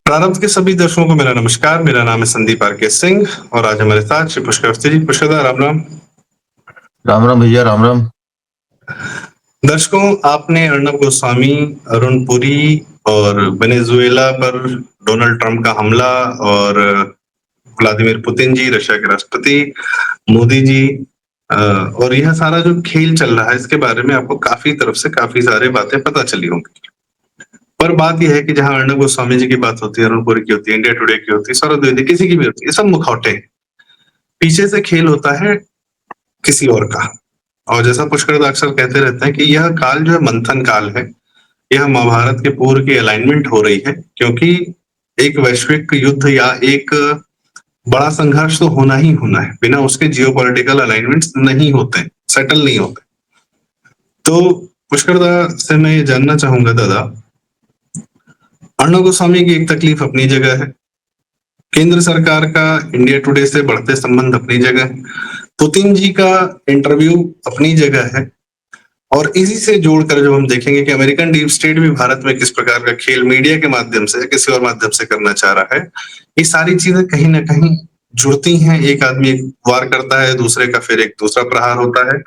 प्रारंभ के सभी दर्शकों को मेरा नमस्कार। मेरा नाम है संदीप आर.के. सिंह और आज हमारे साथ श्री पुष्कर अवस्थी जी। पुष्कर दा, राम राम। राम राम भैया, राम राम। दर्शकों, आपने अर्नब गोस्वामी, अरुण पुरी और वेनेजुएला पर डोनाल्ड ट्रंप का हमला और व्लादिमीर पुतिन जी, रशिया के राष्ट्रपति, मोदी जी और यह सारा जो खेल चल रहा है, इसके बारे में आपको काफी तरफ से काफी सारी बातें पता चली होंगी। पर बात यह है कि जहां अर्नब गोस्वामी जी की बात होती है, अरुण पुरी की होती है, इंडिया टुडे की होती है, सौरभ द्विवेदी, किसी की भी होती है, सब मुखौटे। पीछे से खेल होता है किसी और का। और जैसा पुष्कर दा अक्सर कहते रहते हैं कि यह काल जो है मंथन काल है। यह महाभारत के पूर्व की अलाइनमेंट हो रही है, क्योंकि एक वैश्विक युद्ध या एक बड़ा संघर्ष तो होना ही होना है। बिना उसके जियोपॉलिटिकल अलाइनमेंट्स नहीं होते, सेटल नहीं होते। तो पुष्कर दा से मैं ये जानना चाहूंगा, दादा, अर्णब गोस्वामी की एक तकलीफ अपनी जगह है, केंद्र सरकार का इंडिया टुडे से बढ़ते संबंध अपनी जगह है, पुतिन जी का इंटरव्यू अपनी जगह है, और इसी से जोड़कर जब हम देखेंगे कि अमेरिकन डीप स्टेट भी भारत में किस प्रकार का खेल मीडिया के माध्यम से किसी और माध्यम से करना चाह रहा है, ये सारी चीजें कहीं ना कहीं जुड़ती हैं। एक आदमी एक वार करता है, दूसरे का फिर एक दूसरा प्रहार होता है।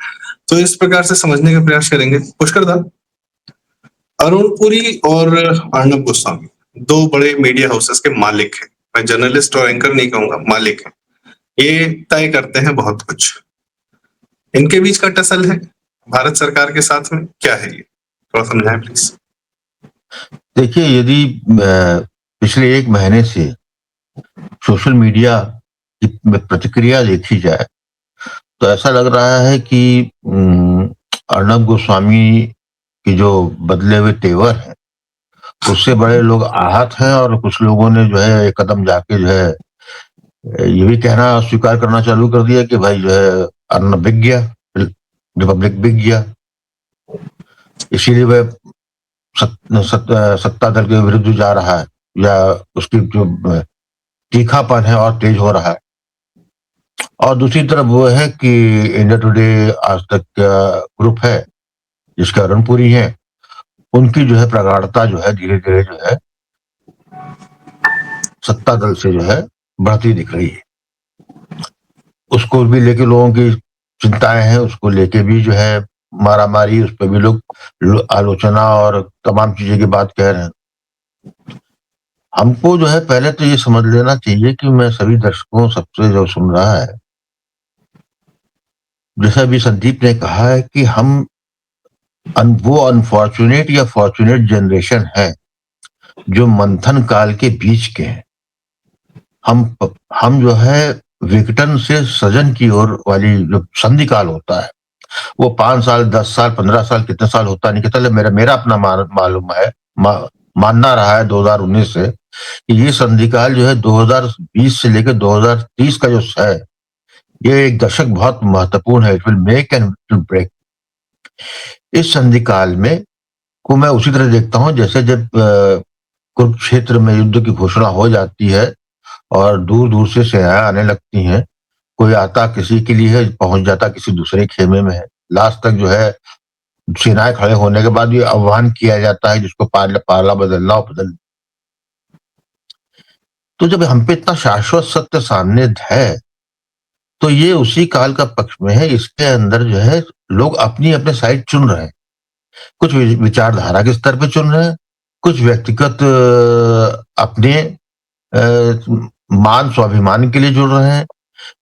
तो इस प्रकार से समझने का प्रयास करेंगे। पुष्कर दा, अरुण पुरी और अर्णब गोस्वामी दो बड़े मीडिया हाउसेस के मालिक हैं। मैं जर्नलिस्ट और एंकर नहीं कहूंगा, मालिक हैं। ये तय करते हैं बहुत कुछ। इनके बीच का टसल है भारत सरकार के साथ में, क्या है ये, थोड़ा समझाएं प्लीज। देखिए, यदि पिछले एक महीने से सोशल मीडिया की प्रतिक्रिया देखी जाए तो ऐसा लग रहा है कि अर्णब गोस्वामी की जो बदले हुए तेवर है उससे बड़े लोग आहत हैं, और कुछ लोगों ने जो है एक कदम जाके जो है ये भी कहना स्वीकार करना चालू कर दिया कि भाई जो है अर्णब बिक गया, रिपब्लिक बिक गया, इसीलिए वह सत्ता दल के विरुद्ध जा रहा है, या उसकी जो तीखापन है और तेज हो रहा है। और दूसरी तरफ वो है कि इंडिया टुडे आज तक का ग्रुप है जिसका अरुण पुरी है, उनकी जो है प्रगाढ़ता जो है धीरे धीरे जो है सत्ता दल से जो है बढ़ती दिख रही है। उसको भी लेके लोगों की चिंताएं हैं, उसको लेके भी जो है मारामारी, उस पर भी लोग आलोचना और तमाम चीजें की बात कह रहे हैं। हमको जो है पहले तो ये समझ लेना चाहिए कि मैं सभी दर्शकों सबसे जो सुन रहा है, जैसा भी संदीप ने कहा है कि हम वो अनफॉर्चुनेट या फॉर्चुनेट जनरेशन है जो मंथन काल के बीच के हैं। हम जो है विघटन से सृजन की ओर वाली जो संधि काल होता है, वो 5 साल, 10 साल, 15 साल, कितने साल होता नहीं कहता। मेरा अपना मालूम है, मानना रहा है 2019 से कि ये संधि काल जो है 2020 से लेकर 2030 का जो है, ये एक दशक बहुत महत्वपूर्ण है। It will make and will break. इस संधि काल में को मैं उसी तरह देखता हूं जैसे जब कुरुक्षेत्र में युद्ध की घोषणा हो जाती है और दूर दूर से सेनाएं आने लगती हैं, कोई आता किसी के लिए है, पहुंच जाता किसी दूसरे खेमे में है। लास्ट तक जो है सेनाएं खड़े होने के बाद ये आह्वान किया जाता है जिसको पाला बदलना हो बदल। तो जब हम पे इतना शाश्वत सत्य सामने है तो ये उसी काल का पक्ष में है। इसके अंदर जो है लोग अपनी अपने साइड चुन रहे हैं। कुछ विचारधारा के स्तर पे चुन रहे हैं, कुछ व्यक्तिगत अपने मान स्वाभिमान के लिए जुड़ रहे हैं,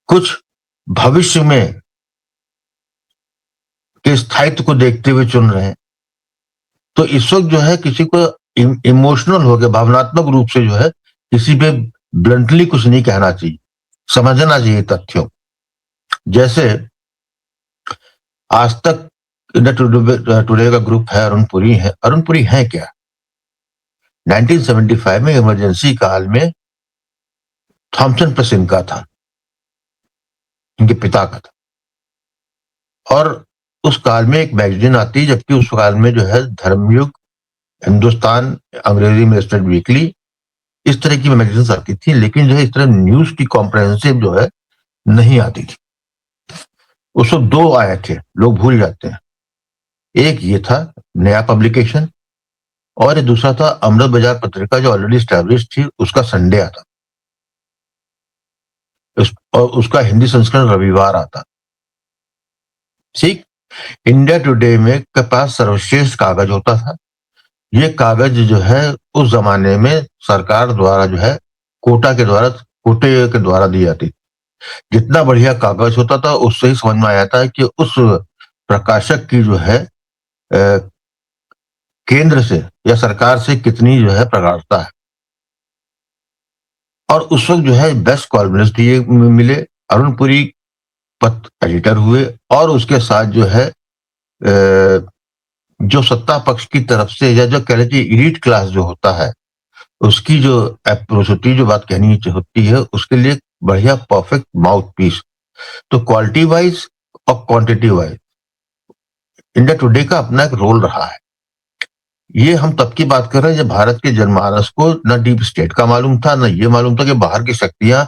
कुछ भविष्य में के स्थायित्व को देखते हुए चुन रहे हैं। तो इस वक्त जो है किसी को इमोशनल हो गया, भावनात्मक रूप से जो है किसी पे ब्लंटली कुछ नहीं कहना चाहिए, समझना चाहिए तथ्यों। जैसे आज तक टुडे का ग्रुप है, अरुण पुरी है। अरुण पुरी है क्या? 1975 में इमरजेंसी काल में थॉमसन प्रेस इनका था, इनके पिता का था। और उस काल में एक मैगजीन आती, जबकि उस काल में जो है धर्मयुग, हिंदुस्तान, अंग्रेजी में स्टेट वीकली, इस तरह की मैगजीन्स आती थी, लेकिन जो है इस तरह न्यूज की कॉम्प्रहेंसिव जो है नहीं आती थी। उस वक्त 2 आए थे, लोग भूल जाते हैं। एक ये था नया पब्लिकेशन, और दूसरा था अमृत बाजार पत्रिका जो ऑलरेडी स्टैब्लिश थी, उसका संडे आता, और उसका हिंदी संस्करण रविवार आता। ठीक। इंडिया टुडे में के पास सर्वश्रेष्ठ कागज होता था। ये कागज जो है उस जमाने में सरकार द्वारा जो है कोटे के द्वारा दी जाती। जितना बढ़िया कागज होता था उससे ही समझ में आया था कि उस प्रकाशक की जो है केंद्र से या सरकार से कितनी जो है प्रगाढ़ता है। और उस वक्त जो है बेस्ट कॉलमनिस्ट दिए मिले, अरुण पुरी पत्र एडिटर हुए, और उसके साथ जो है जो सत्ता पक्ष की तरफ से या जो कह लीजिए इलीट क्लास जो होता है उसकी जो अप्रोच होती है, जो बात कहनी होती है, उसके लिए बढ़िया परफेक्ट माउथ पीस। तो क्वालिटी वाइज और क्वांटिटी वाइज इंडिया टुडे का अपना एक रोल रहा है। ये हम तब की बात कर रहे हैं जब भारत के जनमानस को न डीप स्टेट का मालूम था, न ये मालूम था कि बाहर की शक्तियां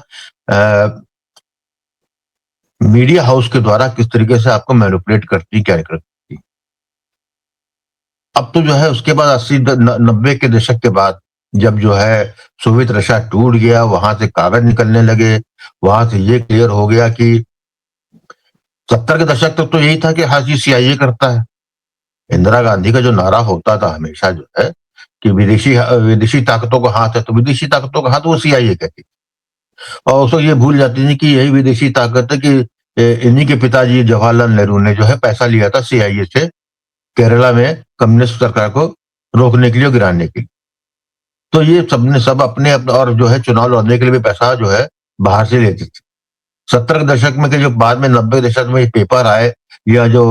मीडिया हाउस के द्वारा किस तरीके से आपको मैनिपुलेट करती, क्या करती। अब तो जो है उसके बाद 80-90 के दशक के बाद जब जो है सोवियत रशिया टूट गया, वहां से कागज निकलने लगे, वहां से ये क्लियर हो गया कि 70 के दशक तक तो यही था कि हाँ जी CIA करता है। इंदिरा गांधी का जो नारा होता था हमेशा जो है कि विदेशी ताकतों का हाथ है, तो विदेशी ताकतों का हाथ वो CIA कहती। और उसको ये भूल जाती थी कि यही विदेशी ताकत है कि इन्हीं के पिताजी जवाहरलाल नेहरू ने जो है पैसा लिया था CIA से केरला में कम्युनिस्ट सरकार को रोकने के लिए, गिराने के लिए। तो ये सबने सब अपने और जो है चुनाव लड़ने के लिए भी पैसा जो है बाहर से लेते थे। 70 के दशक में के जो बाद में 90 के दशक में ये पेपर आए या जो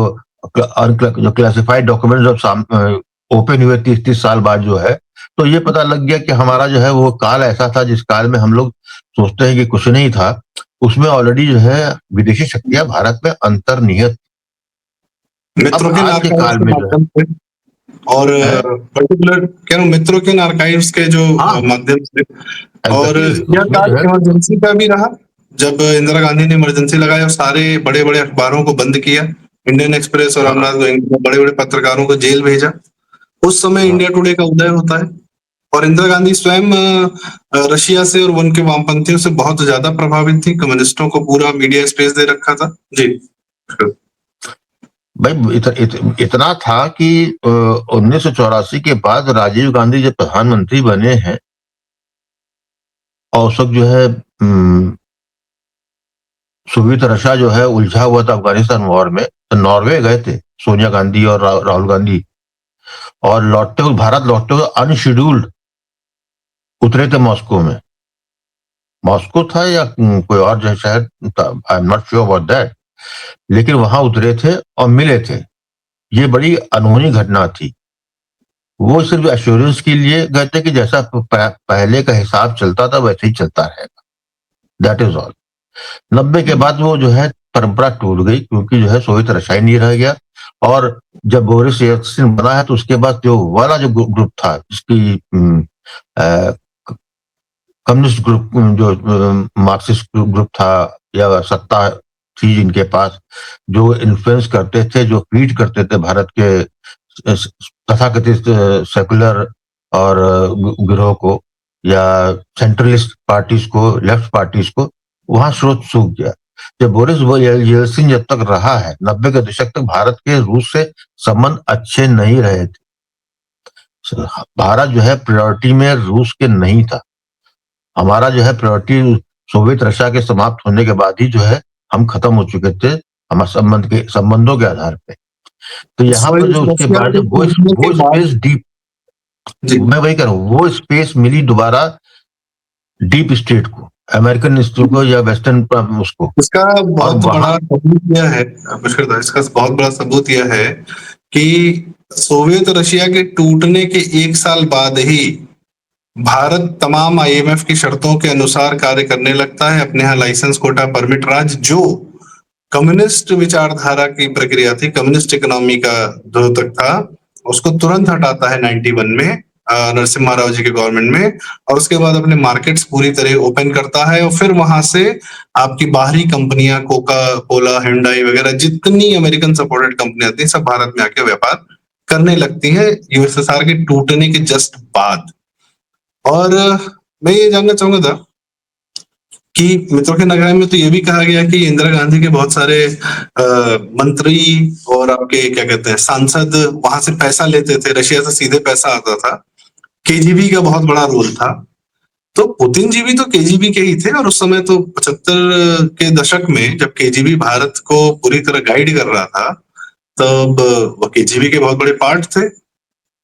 क्लासिफाइड डॉक्यूमेंट जब ओपन हुए 30 साल बाद जो है, तो ये पता लग गया कि हमारा जो है वो काल ऐसा था जिस काल में हम लोग सोचते हैं कि कुछ नहीं था, उसमें ऑलरेडी जो है विदेशी शक्तियां भारत में अंतर्निहित। मित्रों के आज के आर्काइव्स काल के में जो माध्यम से और है पर्टिकुलर कह रहा हूँ मित्रों के आर्काइव्स के जो हाँ माध्यम से। और एग्जैक्टली यह उसमें काल जो है इमरजेंसी का भी रहा जब इंदिरा गांधी ने इमरजेंसी लगाई और सारे बड़े बड़े अखबारों को बंद किया। इंडियन एक्सप्रेस और हाँ रामनाथ गोयनका बड़े बड़े पत्रकारों को जेल भेजा। उस समय हाँ इंडिया टुडे का उदय होता है और इंदिरा गांधी स्वयं रशिया से और उनके वामपंथियों से बहुत ज्यादा प्रभावित थी। कम्युनिस्टों को पूरा मीडिया स्पेस दे रखा था। जी भाई इतना था कि 1984 के बाद राजीव गांधी जब प्रधानमंत्री बने हैं और उस वक्त जो है सोवियत रशिया जो है उलझा हुआ था अफगानिस्तान वॉर में, तो नॉर्वे गए थे सोनिया गांधी और राहुल गांधी, और भारत लौटते हुए अनशेड्यूल्ड उतरे थे मॉस्को में। मॉस्को था या कोई और जो शहर था, I am not sure about that, लेकिन वहां उतरे थे और मिले थे। ये बड़ी अनहोनी घटना थी। वो सिर्फ एश्योरेंस के लिए गए थे कि जैसा पहले का हिसाब चलता था वैसे ही चलता रहेगा, दैट इज ऑल। 90 के बाद वो जो है परंपरा टूट गई क्योंकि जो है सोवियत रशिया नहीं रह गया। और जब बोरिस येल्त्सिन बना है तो उसके बाद जो वाला जो ग्रुप था जिसकी कम्युनिस्ट ग्रुप, जो मार्क्सिस्ट ग्रुप था या सत्ता थी जिनके पास, जो इन्फ्लुएंस करते थे, जो फीड करते थे भारत के तथाकथित सेकुलर और गिरोह को या सेंट्रलिस्ट पार्टीज को, लेफ्ट पार्टीज को, वहां स्रोत सूख गया। जब बोरिस येल्त्सिन जब तक रहा है 90 के दशक तक भारत के रूस से संबंध अच्छे नहीं रहे थे। भारत जो है प्रायोरिटी में रूस के नहीं था। हमारा जो है प्रायोरिटी सोवियत रशिया के समाप्त होने के बाद ही जो है हम खत्म हो चुके थे हमारे संबंधों के आधार पे। तो यहाँ पर जो उसके रशिया बाद के टूटने के वो बाद स्पेस डीप, मैं वही कह रहा हूँ, वो स्पेस मिली दोबारा डीप स्टेट को, अमेरिकन स्टेट को या वेस्टर्न उसको। इसका और बहुत वहां बड़ा सबूत यह है, पुष्कर दा, इसका बहुत बड़ा सबूत यह है कि सोवियत रशिया के टूटने के 1 साल बाद ही भारत तमाम IMF की शर्तों के अनुसार कार्य करने लगता है। अपने यहाँ लाइसेंस, कोटा, परमिट राज, जो कम्युनिस्ट विचारधारा की प्रक्रिया थी, कम्युनिस्ट इकोनॉमी का जो तक था, उसको तुरंत हटाता है 91 में नरसिम्हा राव जी के गवर्नमेंट में। और उसके बाद अपने मार्केट्स पूरी तरह ओपन करता है और फिर वहां से आपकी बाहरी कंपनियां, कोका कोला, हिंडाई वगैरह जितनी अमेरिकन सपोर्टेड कंपनियां थी, सब भारत में आके व्यापार करने लगती हैं यूएसएसआर के टूटने के जस्ट बाद। और मैं ये जानना चाहूंगा था कि मित्रों के नगाए में तो ये भी कहा गया कि इंदिरा गांधी के बहुत सारे मंत्री और आपके क्या कहते हैं सांसद वहां से पैसा लेते थे, रशिया से सीधे पैसा आता था। केजीबी का बहुत बड़ा रोल था। तो पुतिन जी भी तो केजीबी के ही थे, और उस समय तो 75 के दशक में जब केजीबी भारत को पूरी तरह गाइड कर रहा था, तब वो केजीबी के बहुत बड़े पार्ट थे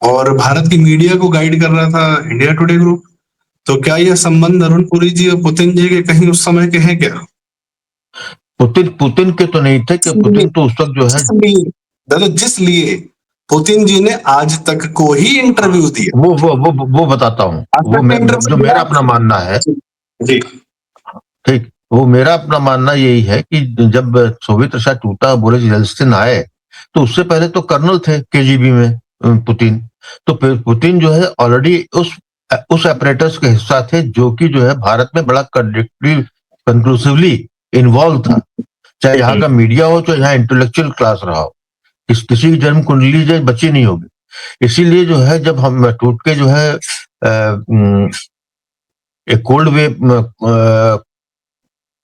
और भारत की मीडिया को गाइड कर रहा था इंडिया टुडे ग्रुप। तो क्या यह संबंध अरुण पुरी जी और पुतिन जी के कहीं उस समय के हैं क्या? पुतिन पुतिन के तो नहीं थे, कि पुतिन तो उस वक्त जो है जिसलिए पुतिन जी ने आज तक को ही इंटरव्यू दिया। वो बताता हूँ, आज वो तक का जो इंटरव्यू मेरा दिया अपना मानना है, जी। ठीक, वो मेरा अपना मानना यही है कि जब सोवियत रशिया टूटा, बोरिस येल्त्सिन आए, तो उससे पहले तो कर्नल थे केजीबी में पुतिन। तो पुतिन जो है ऑलरेडी उस अपरेटस के हिस्सा थे जो कि जो है भारत में बड़ा कंक्लूसिवली इन्वॉल्व था, चाहे यहाँ का मीडिया हो, चाहे यहाँ इंटेलेक्चुअल क्लास रहा हो, किसी की जन्म कुंडली जो बची नहीं होगी। इसीलिए जो है जब हम टूट के जो है एक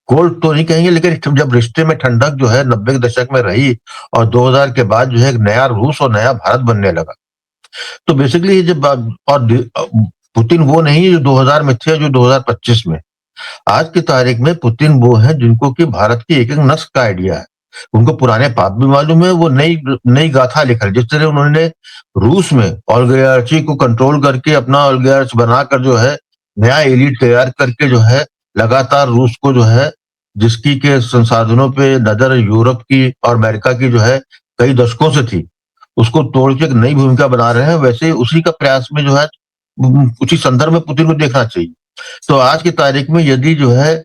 कोल्ड तो नहीं कहेंगे, लेकिन जब रिश्ते में ठंडक जो है 90 के दशक में रही और 2000 के बाद जो है एक नया रूस और नया भारत बनने लगा। तो बेसिकली जब और पुतिन वो नहीं जो 2000 में थे, जो 2025 में। आज की तारीख में पुतिन वो है जिनको कि भारत की एक एक नस्ल का आइडिया है, उनको पुराने पाप भी मालूम है, वो नई नई गाथा लिख रहे। जिस तरह उन्होंने रूस में ओलिगार्ची को कंट्रोल करके अपना ओलिगार्च बनाकर जो है नया एलिट तैयार करके जो है लगातार रूस को जो है जिसकी के संसाधनों पे नजर यूरोप की और अमेरिका की जो है कई दशकों से थी, उसको तोड़ के एक नई भूमिका बना रहे हैं। वैसे ही उसी का प्रयास में जो है उसी संदर्भ में पुतिन को देखना चाहिए। तो आज की तारीख में यदि जो है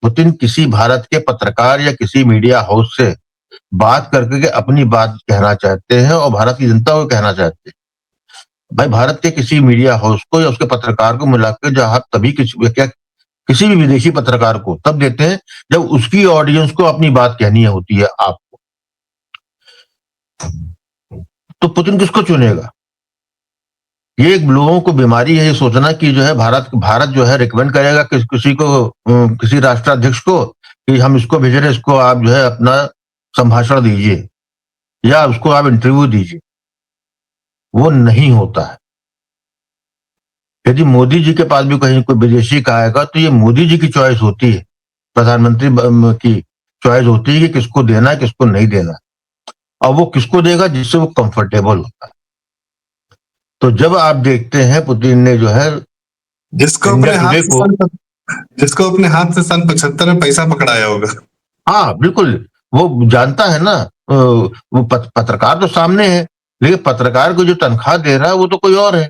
पुतिन किसी भारत के पत्रकार या किसी मीडिया हाउस से बात करके के अपनी बात कहना चाहते हैं और भारत की जनता को कहना चाहते हैं, भाई भारत के किसी मीडिया हाउस को या उसके पत्रकार को मिलाकर जहां तभी किसी भी विदेशी पत्रकार को तब देते हैं जब उसकी ऑडियंस को अपनी बात कहनी होती है आपको। तो पुतिन किसको चुनेगा? ये एक लोगों को बीमारी है ये सोचना कि जो है भारत जो है रिकमेंड करेगा किसी को, किसी राष्ट्राध्यक्ष को कि हम इसको भेज रहे, इसको आप जो है अपना संभाषण दीजिए या उसको आप इंटरव्यू दीजिए। वो नहीं होता है। यदि मोदी जी के पास भी कहीं कोई विदेशी का आएगा तो ये मोदी जी की चॉइस होती है, प्रधानमंत्री की चॉइस होती है कि किसको देना है किसको नहीं देना, और वो किसको देगा जिससे वो कंफर्टेबल होता है। तो जब आप देखते हैं पुतिन ने जो है जिसको अपने हाथ से सन 75 में पैसा पकड़ाया होगा। हाँ बिल्कुल, वो जानता है ना, वो पत्रकार तो सामने है, लेकिन पत्रकार को जो तनख्वाह दे रहा है वो तो कोई और है,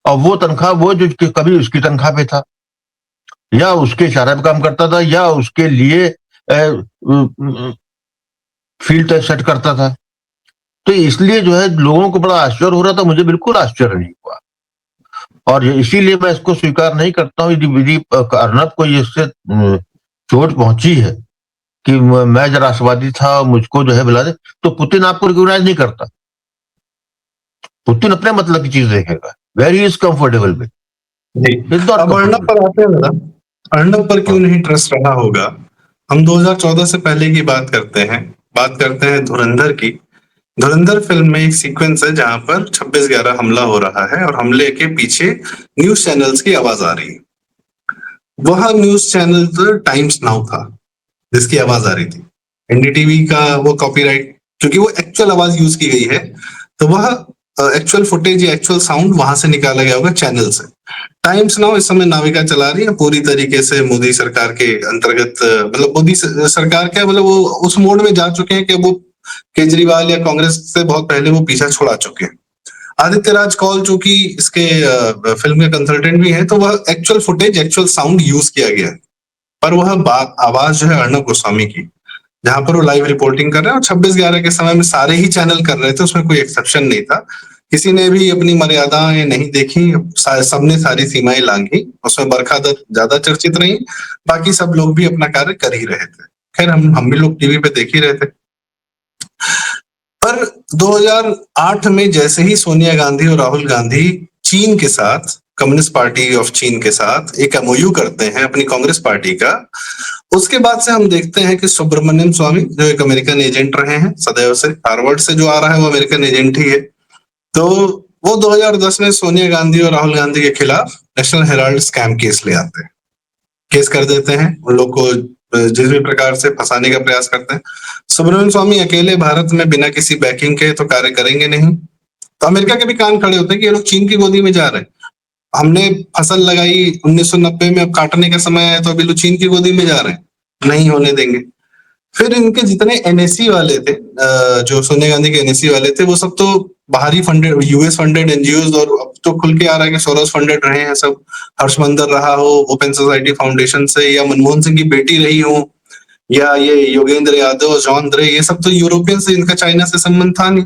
और वो तनख्वाह वो जो कभी उसकी तनख्वाह पे था या उसके इशारे पे काम करता था या उसके लिए फील्ड सेट करता था। तो इसलिए जो है लोगों को बड़ा आश्चर्य हो रहा था, मुझे बिल्कुल आश्चर्य नहीं हुआ, और इसीलिए मैं इसको स्वीकार नहीं करता हूँ। यदि अर्नब को इससे चोट पहुंची है कि मैं जरा राष्ट्रवादी था मुझको जो है बुला दे, तो पुतिन आपको रिकॉग्नाइज नहीं करता। पुतिन अपने मतलब की चीज देखेगा, where he is comfortable with. अब अर्नब पर आते हैं, अर्नब पर क्यों नहीं ट्रस्ट रहा होगा? हम 2014 से पहले की बात करते हैं धुरंधर की। धुरंधर फिल्म में एक सीक्वेंस है जहां पर 26/11 हमला हो रहा है और हमले के पीछे न्यूज चैनल्स की आवाज आ रही है। वह न्यूज चैनल टाइम्स नाउ था जिसकी आवाज आ रही थी। एनडीटीवी का वो कॉपीराइट, क्योंकि वो एक्चुअल आवाज यूज की गई है, तो वह एक्चुअल फुटेज या एक्चुअल साउंड वहां से निकाला गया होगा चैनल से। टाइम्स नाउ इस समय नाविका चला रही है पूरी तरीके से मोदी सरकार के अंतर्गत, मतलब मोदी सरकार क्या, मतलब वो उस मोड में जा चुके हैं कि वो केजरीवाल या कांग्रेस से बहुत पहले वो पीछा छुड़ा चुके हैं। आदित्य राज कौल जो कि इसके फिल्म के कंसल्टेंट भी हैं, तो वह actual footage actual sound use किया गया है, पर वह आवाज जो है अर्नब गोस्वामी की, जहां पर वो लाइव रिपोर्टिंग कर रहे हैं। और 26/11 के समय में सारे ही चैनल कर रहे थे, उसमें कोई एक्सेप्शन नहीं था, किसी ने भी अपनी मर्यादाएं नहीं देखी, सबने सारी सीमाएं लांघी। उसमें बरखा दत्त ज्यादा चर्चित रही, बाकी सब लोग भी अपना कार्य कर ही रहे थे। खैर हम भी लोग टीवी पे देख ही रहे थे। पर 2008 में जैसे ही सोनिया गांधी और राहुल गांधी चीन के साथ, कम्युनिस्ट पार्टी ऑफ चीन के साथ एक एमओयू करते हैं अपनी कांग्रेस पार्टी का, उसके बाद से हम देखते हैं कि सुब्रमण्यम स्वामी जो एक अमेरिकन एजेंट रहे हैं सदैव से, हार्वर्ड से जो आ रहा है वो अमेरिकन एजेंट ही है, तो वो 2010 में सोनिया गांधी और राहुल गांधी के खिलाफ नेशनल हेराल्ड स्कैम केस ले आते हैं, केस कर देते हैं, उन लोग को जिस भी प्रकार से फंसाने का प्रयास करते हैं। सुब्रमण्यम स्वामी अकेले भारत में बिना किसी बैकिंग के तो कार्य करेंगे नहीं, तो अमेरिका के भी कान खड़े होते हैं कि ये लोग चीन की गोदी में जा रहे हैं, हमने फसल लगाई 1990 में, अब काटने का समय आया तो अभी लोग चीन की गोदी में जा रहे हैं, नहीं होने देंगे। फिर इनके जितने एनएससी वाले थे, जो सोनिया गांधी के एनएससी वाले थे, वो सब तो बाहरी फंडेड, यूएस फंडेड एनजीओ, और अब तो खुल के आ रहा है कि सोरोस फंडेड रहे हैं सब, हर्षमंदर रहा हो ओपन सोसाइटी फाउंडेशन से, या मनमोहन सिंह की बेटी रही हो, या ये योगेंद्र यादव, जॉन द्रे, ये सब तो यूरोपियन से, इनका चाइना से संबंध था नहीं।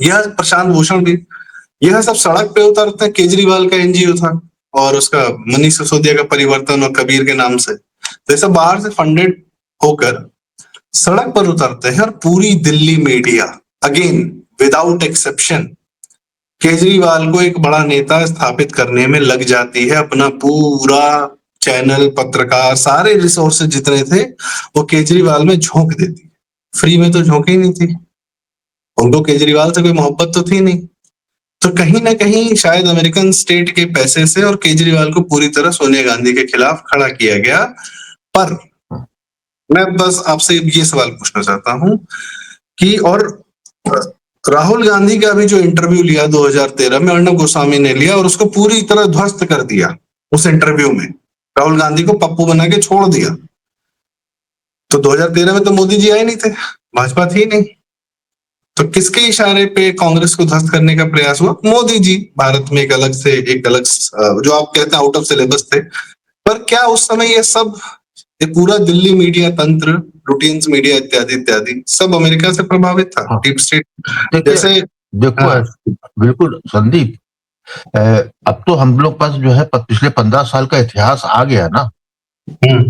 यह प्रशांत भूषण भी, यह सब सड़क पे उतरते हैं, केजरीवाल का एनजीओ था और उसका मनीष सिसोदिया का परिवर्तन और कबीर के नाम से, तो ये सब बाहर से फंडेड होकर सड़क पर उतरते हैं और पूरी Delhi media again without exception Kejriwal को एक बड़ा नेता स्थापित करने में लग जाती है, अपना पूरा चैनल, पत्रकार, सारे रिसोर्सेज जितने थे वो केजरीवाल में झोंक देती। फ्री में तो झोंकी नहीं थी, उनको केजरीवाल से कोई मोहब्बत तो थी नहीं, तो कहीं ना कहीं शायद अमेरिकन स्टेट के पैसे से और केजरीवाल को पूरी तरह सोनिया गांधी के खिलाफ खड़ा किया गया। पर मैं बस आपसे ये सवाल पूछना चाहता हूं कि, और राहुल गांधी का भी जो इंटरव्यू लिया 2013 में अर्णब गोस्वामी ने लिया और उसको पूरी तरह ध्वस्त कर दिया, उस इंटरव्यू में राहुल गांधी को पप्पू बना के छोड़ दिया। तो 2013 में तो मोदी जी आए नहीं थे, भाजपा थी नहीं, तो किसके इशारे पे कांग्रेस को ध्वस्त करने का प्रयास हुआ? मोदी जी भारत में एक अलग से, एक अलग जो आप कहते हैं आउट ऑफ सिलेबस थे। पर क्या उस समय ये सब, ये पूरा दिल्ली मीडिया तंत्र, रूटीन्स मीडिया इत्यादि इत्यादि सब अमेरिका से प्रभावित था? हाँ। डीप स्टेट देखिए, जैसे देखो हाँ, बिल्कुल संदीप, अब तो हम लोग पास जो है पिछले 15 साल का इतिहास आ गया ना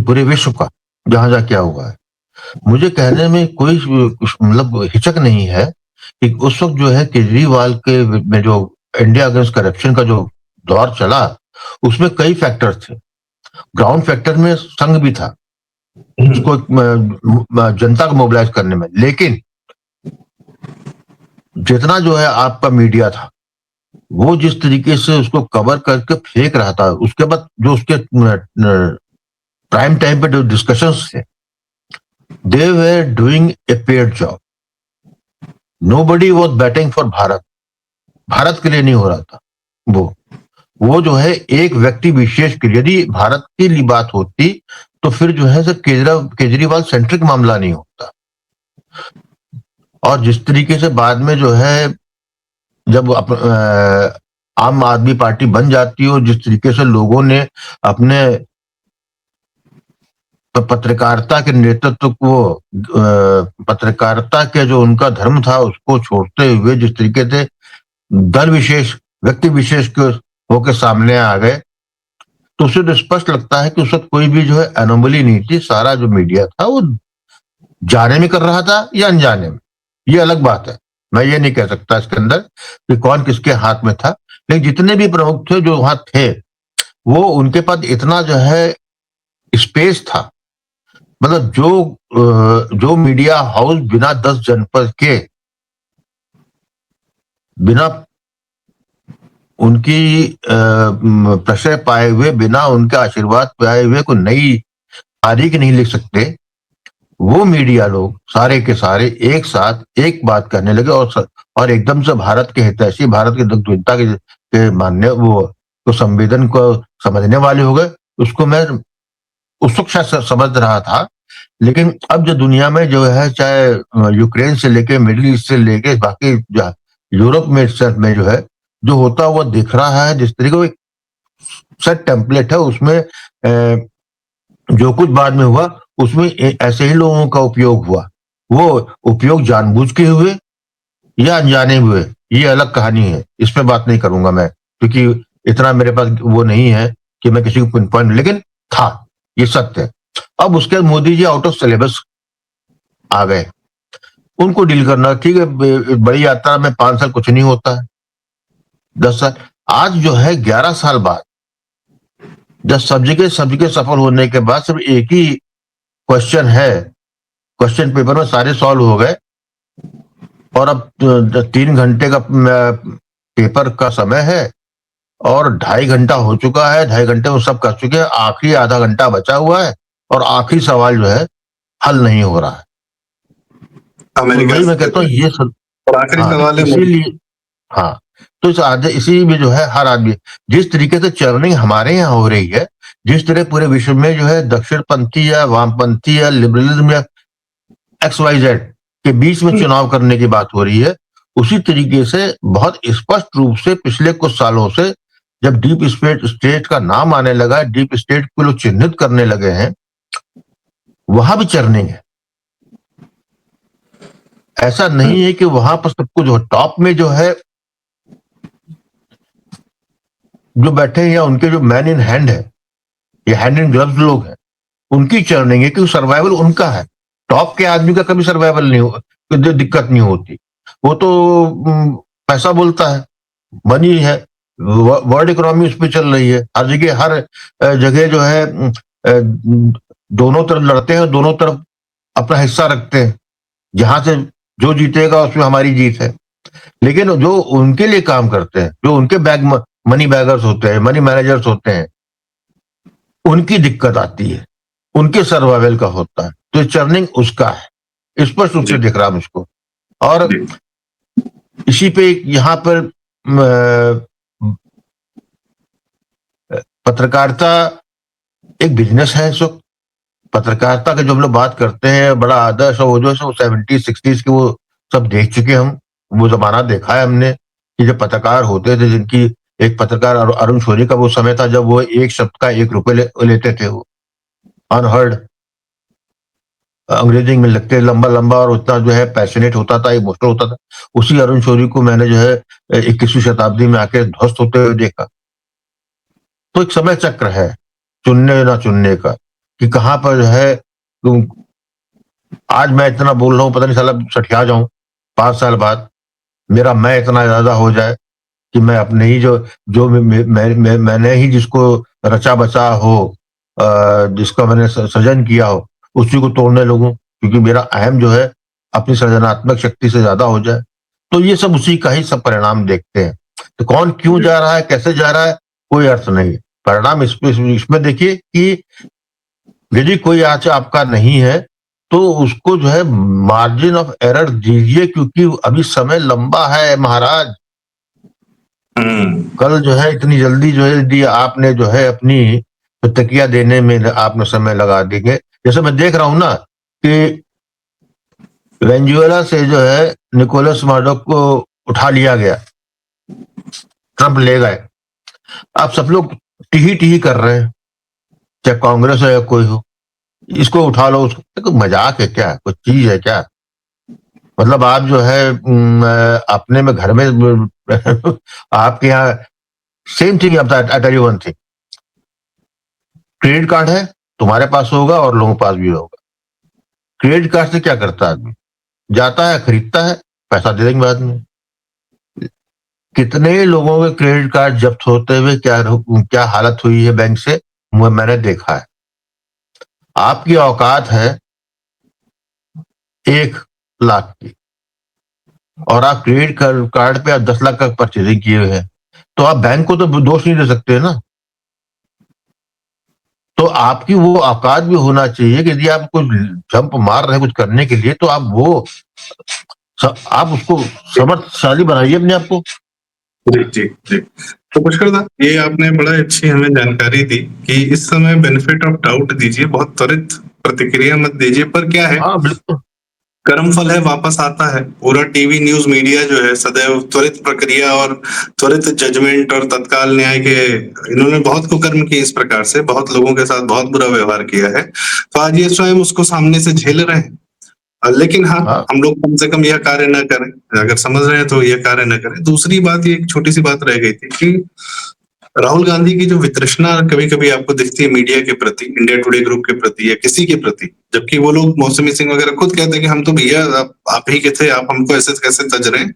पूरे विश्व का, जहां जहां क्या हुआ है। मुझे कहने में कोई मतलब हिचक नहीं है कि उस वक्त जो है केजरीवाल के में जो इंडिया अगेंस्ट करप्शन का जो दौर चला, उसमें कई फैक्टर थे। ग्राउंड फैक्टर में संघ भी था उसको जनता को मोबिलाइज करने में, लेकिन जितना जो है आपका मीडिया था वो जिस तरीके से उसको कवर करके फेंक रहा था, उसके बाद जो उसके प्राइम टाइम पे जो डिस्कशंस थे, they were doing a paid job. Nobody was batting for Bharat, Bharat के लिए नहीं हो रहा था वो जो है एक व्यक्ति विशेष के लिए। यदि भारत के लिए बात होती तो फिर जो है सर केजरीवाल सेंट्रिक मामला नहीं होता। और जिस तरीके से बाद में जो है जब आम आदमी पार्टी बन जाती है और जिस तरीके से लोगों ने अपने पत्रकारिता के नेतृत्व को, पत्रकारिता के जो उनका धर्म था उसको छोड़ते हुए जिस तरीके से दल विशेष, व्यक्ति विशेष के होकर सामने आ गए, तो उससे स्पष्ट लगता है कि उस वक्त कोई भी जो है एनोमली नहीं थी। सारा जो मीडिया था वो जाने में कर रहा था या अनजाने में, ये अलग बात है। मैं ये नहीं कह सकता इसके अंदर कि कौन किसके हाथ में था, लेकिन जितने भी प्रमुख थे जो वहां थे, वो उनके पास इतना जो है स्पेस था। मतलब जो मीडिया हाउस बिना 10 जनपद के, बिना उनकी प्रशय पाए हुए, बिना उनके आशीर्वाद पाए हुए कोई नई तारीख नहीं लिख सकते, वो मीडिया लोग सारे के सारे एक साथ एक बात करने लगे और एकदम से भारत के हितैषी, भारत की जनता के मानने, वो तो संवेदन को समझने वाले हो गए। उसको मैं उस वक्त शायद समझ रहा था, लेकिन अब जो दुनिया में जो है, चाहे यूक्रेन से लेके मिडिल ईस्ट से लेके बाकी यूरोप में जो है जो होता हुआ दिख रहा है, जिस तरीके का सेट टेम्पलेट है, उसमें जो कुछ बाद में हुआ उसमें ऐसे ही लोगों का उपयोग हुआ। वो उपयोग जानबूझ के हुए या अनजाने हुए, ये अलग कहानी है, इस पे बात नहीं करूंगा मैं, क्योंकि इतना मेरे पास वो नहीं है कि मैं किसी को पिन पॉइंट, लेकिन था, ये सत्य है। अब उसके Modi ji out of syllabus आ गए। उनको डील करना। ठीक है, बड़ी यात्रा में 5 साल कुछ नहीं होता है, 10 साल। आज जो है 11 साल बाद, जब सब जगह सफल होने के बाद सिर्फ एक ही क्वेश्चन है, क्वेश्चन पेपर में सारे सॉल्व हो गए, और अब 3 घंटे का पेपर का समय है, और 2.5 घंटा हो चुका है, 2.5 घंटे में सब कर चुके हैं, आखिरी आधा घंटा बचा हुआ है, और आखिरी सवाल जो है हल नहीं हो रहा है। तो अमेरिका वही मैं से कहता हूँ ये सब। और आखिरी हाँ, सवाल है इसीलिए, हाँ, तो इसी में जो है हर आदमी, जिस तरीके से चर्निंग हमारे यहाँ हो रही है, जिस तरह पूरे विश्व में जो है दक्षिणपंथी या वामपंथी या लिबरलिज्म या XYZ के बीच में चुनाव करने की बात हो रही है, उसी तरीके से बहुत स्पष्ट रूप से पिछले कुछ सालों से जब डीप स्टेट का नाम आने लगा, डीप स्टेट को लोग चिन्हित करने लगे हैं, वहां भी चर्निंग है। ऐसा नहीं है कि वहां पर सब कुछ हो, टॉप में जो है, जो बैठे हैं या उनके जो मैन इन हैंड है, ये हैंड इन ग्लव्स लोग हैं, उनकी चर्निंग है, क्योंकि सर्वाइवल उनका है। टॉप के आदमी का कभी सर्वाइवल नहीं हो, कोई दिक्कत नहीं होती। वो तो पैसा बोलता है, मनी है, वर्ल्ड इकोनॉमी उस पर चल रही है, हर जगह, हर जगह जो है दोनों तरफ लड़ते हैं, दोनों तरफ अपना हिस्सा रखते हैं, जहां से जो जीतेगा उसमें हमारी जीत है। लेकिन जो उनके लिए काम करते हैं, जो उनके मनी बैगर्स होते हैं, मनी मैनेजर्स होते हैं, उनकी दिक्कत आती है, उनके सर्वाइवल का होता है। तो चर्निंग उसका है, स्पष्ट रूप से दिख रहा है मुझको। और इसी पे यहाँ पर पत्रकारिता एक बिजनेस है इस वक्त। पत्रकारिता के जो हम लोग बात करते हैं, बड़ा आदर्श, और वो जो 70s 60s के वो सब देख चुके हम, वो जमाना देखा है हमने कि जब पत्रकार होते थे, जिनकी, एक पत्रकार अरुण शौरी का वो समय था जब वो एक शब्द का 1 रुपए लेते थे, वो अनहर्ड, अंग्रेजी में लिखते लंबा लंबा, और उतना जो है पैशनेट होता था, इमोशनल होता था। उसी अरुण शौरी को मैंने जो है 21वीं शताब्दी में आके ध्वस्त होते हुए देखा। तो एक समय चक्र है चुनने ना चुनने का, कि कहां पर जो है, आज मैं इतना बोल रहा हूं, पता नहीं साला सठिया जाऊं 5 साल बाद, मेरा मैं इतना ज्यादा हो जाए कि मैं अपने ही जो मैंने ही जिसको रचा बचा हो, जिसका मैंने सृजन किया हो, उसी को तोड़ने लगूं, क्योंकि मेरा अहम जो है अपनी सृजनात्मक शक्ति से ज्यादा हो जाए। तो ये सब उसी का ही सब परिणाम देखते हैं। तो कौन क्यों जा रहा है, कैसे जा रहा है, कोई अर्थ नहीं है। परिणाम इसमें देखिए कि यदि कोई आज आपका नहीं है, तो उसको जो है मार्जिन ऑफ एरर दीजिए, क्योंकि अभी समय लंबा है महाराज। कल जो है इतनी जल्दी जो है यदि आपने जो है अपनी प्रतिक्रिया देने में आपने समय लगा देंगे, जैसे मैं देख रहा हूं ना कि वेनेजुएला से जो है निकोलस माडो को उठा लिया गया, ट्रंप ले गए, आप सब लोग टीही टीही कर रहे हैं, चाहे कांग्रेस हो या कोई हो, इसको उठा लो, उसको मजाक है क्या, कुछ चीज है क्या? मतलब आप जो है अपने में घर में आपके यहाँ same thing, I tell you one thing, credit card है, तुम्हारे पास होगा और लोगों के पास भी होगा। क्रेडिट कार्ड से क्या करता है आदमी, जाता है खरीदता है, पैसा दे देंगे बाद में। कितने लोगों के क्रेडिट कार्ड जब्त होते हुए क्या हालत हुई है बैंक से, मैंने देखा है। आपकी औकात है 1 लाख की, और आप क्रेडिट कार्ड पे आप 10 लाख का परचेजिंग किए हुए हैं, तो आप बैंक को तो दोष नहीं दे सकते ना। तो आपकी वो औकात भी होना चाहिए कि यदि आप कुछ जंप मार रहे हैं कुछ करने के लिए, तो आप उसको समर्थशाली बनाइए अपने आप को। जी जी जी। तो पुष्कर दा, ये आपने बड़ा अच्छी हमें जानकारी दी कि इस समय बेनिफिट ऑफ डाउट दीजिए, बहुत त्वरित प्रतिक्रिया मत दीजिए। पर क्या है, हाँ बिल्कुल, कर्म फल है, वापस आता है। पूरा टीवी न्यूज मीडिया जो है सदैव त्वरित प्रक्रिया और त्वरित जजमेंट और तत्काल न्याय के, इन्होंने बहुत कुकर्म किए इस प्रकार से, बहुत लोगों के साथ बहुत बुरा व्यवहार किया है। तो आज ये स्वयं उसको सामने से झेल रहे हैं। लेकिन हाँ, हम लोग कम से कम यह कार्य न करें, अगर समझ रहे हैं तो यह कार्य न करें। दूसरी बात, ये एक छोटी सी बात रह गई थी कि राहुल गांधी की जो वितृष्णा कभी-कभी आपको दिखती है मीडिया के प्रति, इंडिया टुडे ग्रुप के प्रति या किसी के प्रति, जबकि वो लोग मौसमी सिंह वगैरह खुद कहते हैं कि हम तो भैया आप ही के थे, आप हमको ऐसे कैसे तज रहे हैं।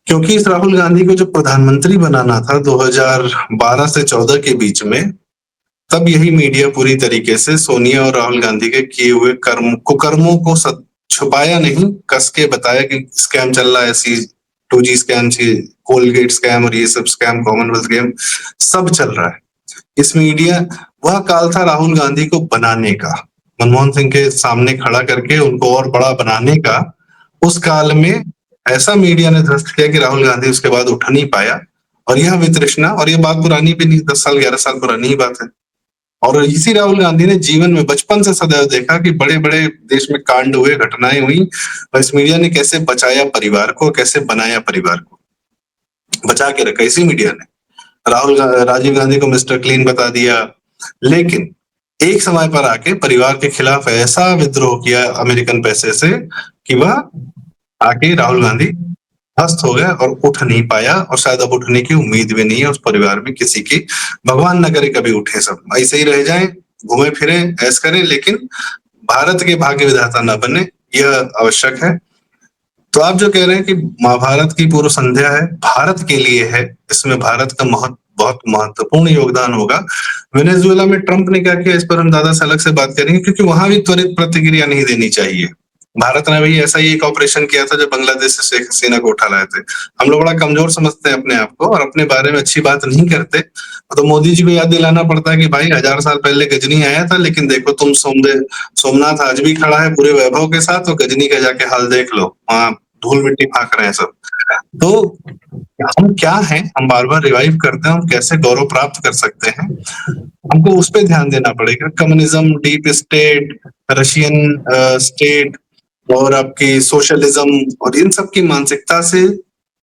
क्योंकि इस राहुल गांधी को जब प्रधानमंत्री बनाना था 2012 से 14 के बीच में, तब यही मीडिया पूरी तरीके से सोनिया और राहुल गांधी के किए हुए कुकर्मों को छुपाया नहीं, कस के बताया कि स्कैम चल रहा है, 2G स्कैम, कोलगेट स्कैम और ये सब स्कैम, कॉमनवेल्थ गेम सब चल रहा है। इस मीडिया वह काल था राहुल गांधी को बनाने का, मनमोहन सिंह के सामने खड़ा करके उनको और बड़ा बनाने का। उस काल में ऐसा मीडिया ने ध्वस्त किया कि राहुल गांधी उसके बाद उठ नहीं पाया। और यह वितृष्णा, और ये बात पुरानी भी नहीं, 10 साल 11 साल पुरानी ही बात है। और इसी राहुल गांधी ने जीवन में बचपन से सदैव देखा कि बड़े-बड़े देश में कांड हुए, घटनाएं हुई, और इस मीडिया ने कैसे बचाया परिवार को, कैसे बनाया परिवार को, बचा के रखा इसी मीडिया ने। राजीव गांधी को मिस्टर क्लीन बता दिया, लेकिन एक समय पर आके परिवार के खिलाफ ऐसा विद्रोह किया अमेरिकन पैसे से कि वह आके राहुल गांधी ध्वस्त हो गया और उठ नहीं पाया, और शायद अब उठने की उम्मीद भी नहीं है उस परिवार में किसी की। भगवान न करे कभी उठे, सब ऐसे ही रह जाएं, घूमे फिरे, ऐश करें, लेकिन भारत के भाग्य विधाता न बने, यह आवश्यक है। तो आप जो कह रहे हैं कि महाभारत की पूर्व संध्या है, भारत के लिए है, इसमें भारत का बहुत महत्वपूर्ण योगदान होगा। वेनेजुएला में ट्रंप ने क्या किया, इस पर हम दादा से अलग से बात करेंगे, क्योंकि वहां भी त्वरित प्रतिक्रिया नहीं देनी चाहिए। भारत ने भी ऐसा ही एक ऑपरेशन किया था जब बांग्लादेश से शेख हसीना को उठा लाए थे। हम लोग बड़ा कमजोर समझते हैं अपने आप को और अपने बारे में अच्छी बात नहीं करते, तो मोदी जी को याद दिलाना पड़ता है कि भाई 1000 साल पहले गजनी आया था, लेकिन देखो तुम सोमनाथ आज भी खड़ा है पूरे वैभव के साथ, और गजनी का जाके हाल देख लो, वहां धूल मिट्टी फाक रहे हैं सब। तो हम क्या हैं, हम बार बार रिवाइव करते हैं, हम कैसे गौरव प्राप्त कर सकते हैं, हमको उस पर ध्यान देना पड़ेगा। Communism, deep state, Russian state और आपकी सोशलिज्म और इन सब की मानसिकता से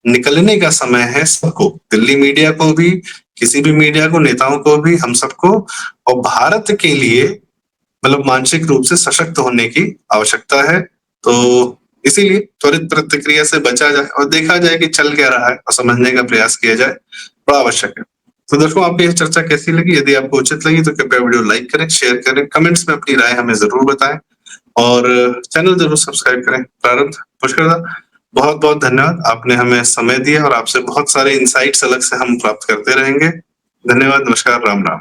निकलने का समय है सबको, दिल्ली मीडिया को भी, किसी भी मीडिया को, नेताओं को भी, हम सबको। और भारत के लिए मतलब मानसिक रूप से सशक्त होने की आवश्यकता है। तो इसीलिए त्वरित प्रतिक्रिया से बचा जाए और देखा जाए कि चल क्या रहा है और समझने का प्रयास किया जाए, बड़ा आवश्यक है। तो दर्शकों, आपकी यह चर्चा कैसी लगी? यदि आपको उचित लगी तो कृपया वीडियो लाइक करें, शेयर करें, कमेंट्स में अपनी राय हमें जरूर बताएं और चैनल जरूर सब्सक्राइब करें। प्रारंभ पुष्कर, बहुत बहुत धन्यवाद, आपने हमें समय दिया और आपसे बहुत सारे इंसाइट्स अलग से हम प्राप्त करते रहेंगे। धन्यवाद, नमस्कार, राम राम।